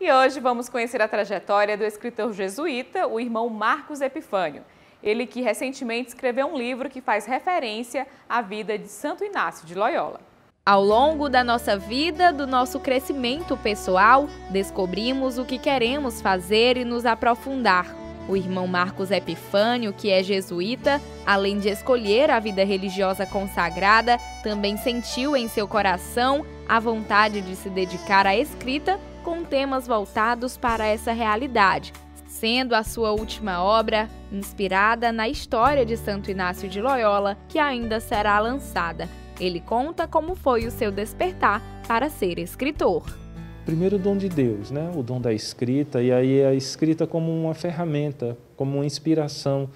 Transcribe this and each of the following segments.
E hoje vamos conhecer a trajetória do escritor jesuíta, o irmão Marcos Epifânio. Ele que recentemente escreveu um livro que faz referência à vida de Santo Inácio de Loyola. Ao longo da nossa vida, do nosso crescimento pessoal, descobrimos o que queremos fazer e nos aprofundar. O irmão Marcos Epifânio, que é jesuíta, além de escolher a vida religiosa consagrada, também sentiu em seu coração a vontade de se dedicar à escrita com temas voltados para essa realidade, sendo a sua última obra inspirada na história de Santo Inácio de Loyola, que ainda será lançada. Ele conta como foi o seu despertar para ser escritor. Primeiro o dom de Deus, né? O dom da escrita, e aí a escrita como uma ferramenta, como uma inspiração.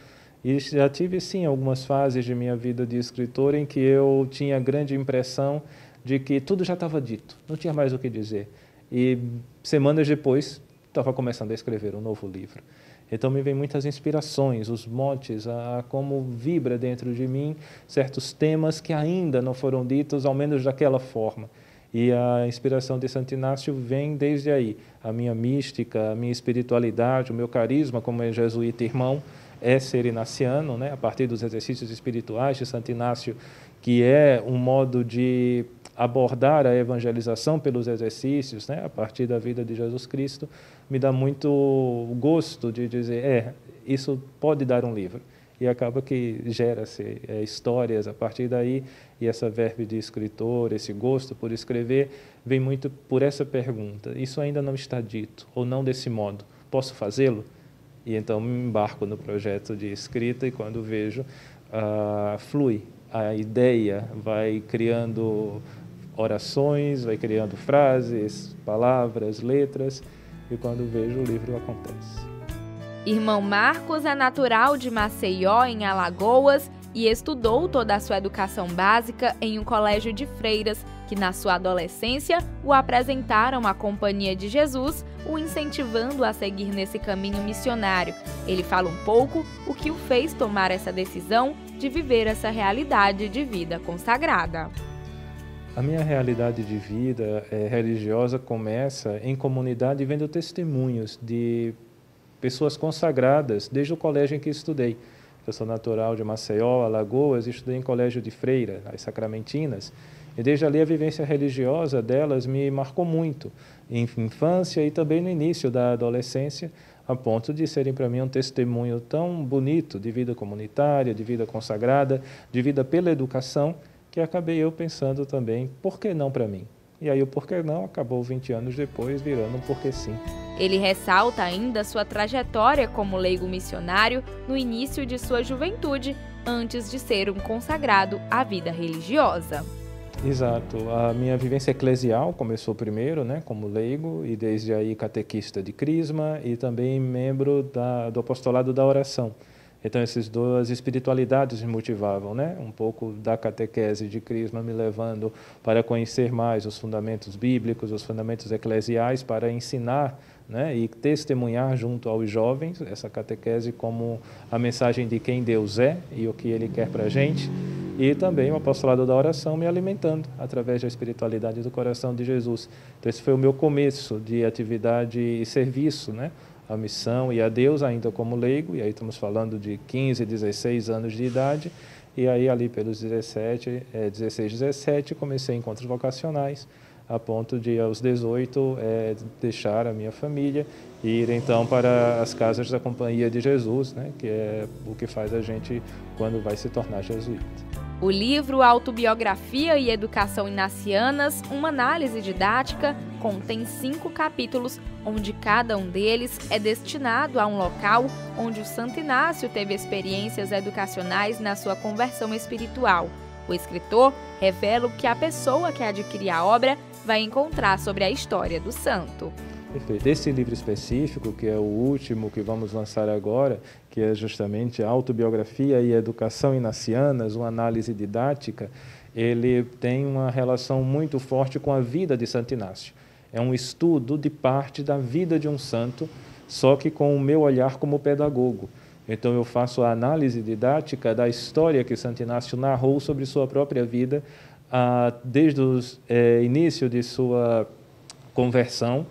E já tive, sim, algumas fases de minha vida de escritor em que eu tinha a grande impressão de que tudo já estava dito, não tinha mais o que dizer. E semanas depois, estava começando a escrever um novo livro. Então me vêm muitas inspirações, os motes, a como vibra dentro de mim certos temas que ainda não foram ditos, ao menos daquela forma. E a inspiração de Santo Inácio vem desde aí. A minha mística, a minha espiritualidade, o meu carisma como jesuíta irmão é ser inaciano, né? A partir dos exercícios espirituais de Santo Inácio, que é um modo de abordar a evangelização pelos exercícios, né? A partir da vida de Jesus Cristo, me dá muito gosto de dizer, isso pode dar um livro. E acaba que gera-se histórias a partir daí, e essa verve de escritor, esse gosto por escrever, vem muito por essa pergunta. Isso ainda não está dito, ou não desse modo. Posso fazê-lo? E então me embarco no projeto de escrita e quando vejo, flui. A ideia vai criando orações, vai criando frases, palavras, letras, e quando vejo o livro acontece. Irmão Marcos é natural de Maceió, em Alagoas, e estudou toda a sua educação básica em um colégio de freiras, que na sua adolescência o apresentaram à Companhia de Jesus, o incentivando a seguir nesse caminho missionário. Ele fala um pouco o que o fez tomar essa decisão de viver essa realidade de vida consagrada. A minha realidade de vida religiosa começa em comunidade vendo testemunhos de pessoas consagradas desde o colégio em que estudei. Eu sou natural de Maceió, Alagoas, estudei em colégio de freira, as sacramentinas, e desde ali a vivência religiosa delas me marcou muito, em infância e também no início da adolescência, a ponto de serem para mim um testemunho tão bonito de vida comunitária, de vida consagrada, de vida pela educação, que acabei eu pensando também, por que não para mim? E aí o porquê não acabou 20 anos depois virando um porquê sim. Ele ressalta ainda sua trajetória como leigo missionário no início de sua juventude, antes de ser um consagrado à vida religiosa. Exato. A minha vivência eclesial começou primeiro, né, como leigo, e desde aí catequista de Crisma e também membro do apostolado da oração. Então, essas duas espiritualidades me motivavam, né? Um pouco da catequese de Crisma me levando para conhecer mais os fundamentos bíblicos, os fundamentos eclesiais, para ensinar, né? E testemunhar junto aos jovens essa catequese como a mensagem de quem Deus é e o que Ele quer para a gente. E também o apostolado da oração me alimentando através da espiritualidade do coração de Jesus. Então, esse foi o meu começo de atividade e serviço, né? A missão e a Deus ainda como leigo, e aí estamos falando de 15, 16 anos de idade, e aí ali pelos 16, 17, comecei encontros vocacionais, a ponto de aos 18 deixar a minha família e ir então para as casas da Companhia de Jesus, né, que é o que faz a gente quando vai se tornar jesuíta. O livro Autobiografia e Educação Inacianas, uma análise didática, contém 5 capítulos, onde cada um deles é destinado a um local onde o Santo Inácio teve experiências educacionais na sua conversão espiritual. O escritor revela o que a pessoa que adquirir a obra vai encontrar sobre a história do santo. Perfeito. Esse livro específico, que é o último que vamos lançar agora, que é justamente Autobiografia e Educação Inacianas, uma análise didática, ele tem uma relação muito forte com a vida de Santo Inácio. É um estudo de parte da vida de um santo, só que com o meu olhar como pedagogo. Então eu faço a análise didática da história que Santo Inácio narrou sobre sua própria vida, desde o início de sua conversão,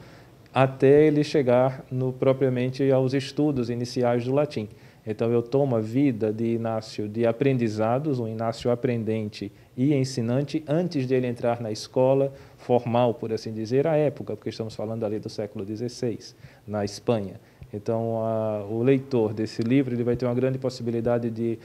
até ele chegar propriamente aos estudos iniciais do latim. Então, eu tomo a vida de Inácio de aprendizados, um Inácio aprendente e ensinante, antes de ele entrar na escola formal, por assim dizer, à época, porque estamos falando ali do século XVI, na Espanha. Então, o leitor desse livro ele vai ter uma grande possibilidade de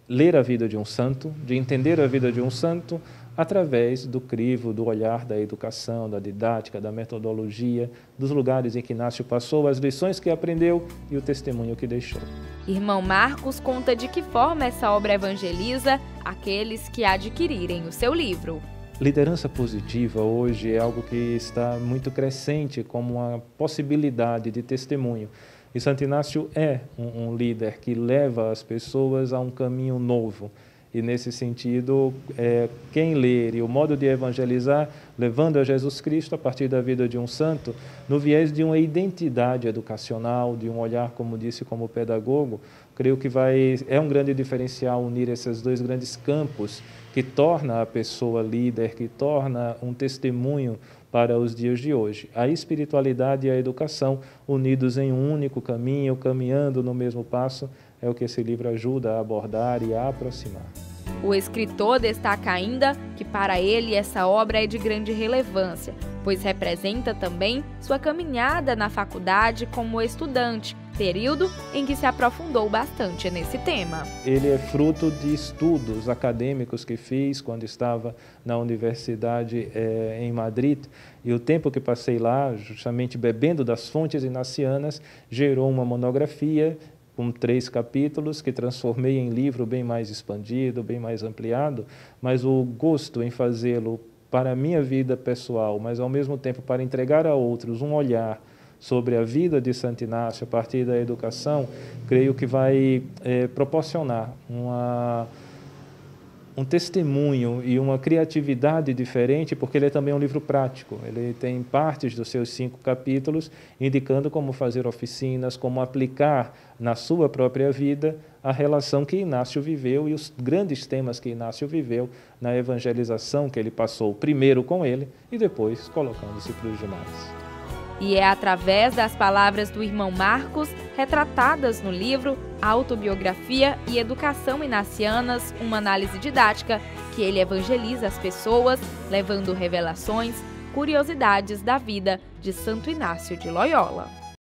ler a vida de um santo, de entender a vida de um santo, através do crivo, do olhar da educação, da didática, da metodologia, dos lugares em que Inácio passou, as lições que aprendeu e o testemunho que deixou. Irmão Marcos conta de que forma essa obra evangeliza aqueles que adquirirem o seu livro. Liderança positiva hoje é algo que está muito crescente como uma possibilidade de testemunho. E Santo Inácio é um líder que leva as pessoas a um caminho novo. E, nesse sentido, quem ler e o modo de evangelizar, levando a Jesus Cristo a partir da vida de um santo, no viés de uma identidade educacional, de um olhar, como disse, como pedagogo, creio que é um grande diferencial unir esses dois grandes campos que torna a pessoa líder, que torna um testemunho para os dias de hoje. A espiritualidade e a educação unidos em um único caminho, caminhando no mesmo passo, é o que esse livro ajuda a abordar e a aproximar. O escritor destaca ainda que para ele essa obra é de grande relevância, pois representa também sua caminhada na faculdade como estudante, período em que se aprofundou bastante nesse tema. Ele é fruto de estudos acadêmicos que fiz quando estava na universidade em Madrid, e o tempo que passei lá, justamente bebendo das fontes inacianas, gerou uma monografia com 3 capítulos, que transformei em livro bem mais expandido, bem mais ampliado, mas o gosto em fazê-lo para a minha vida pessoal, mas ao mesmo tempo para entregar a outros um olhar sobre a vida de Santo Inácio a partir da educação, creio que vai proporcionar um testemunho e uma criatividade diferente, porque ele é também um livro prático. Ele tem partes dos seus 5 capítulos indicando como fazer oficinas, como aplicar na sua própria vida a relação que Inácio viveu e os grandes temas que Inácio viveu na evangelização que ele passou, primeiro com ele e depois colocando-se para os demais. E é através das palavras do irmão Marcos, retratadas no livro Autobiografia e Educação Inacianas, uma análise didática, que ele evangeliza as pessoas, levando revelações, curiosidades da vida de Santo Inácio de Loyola.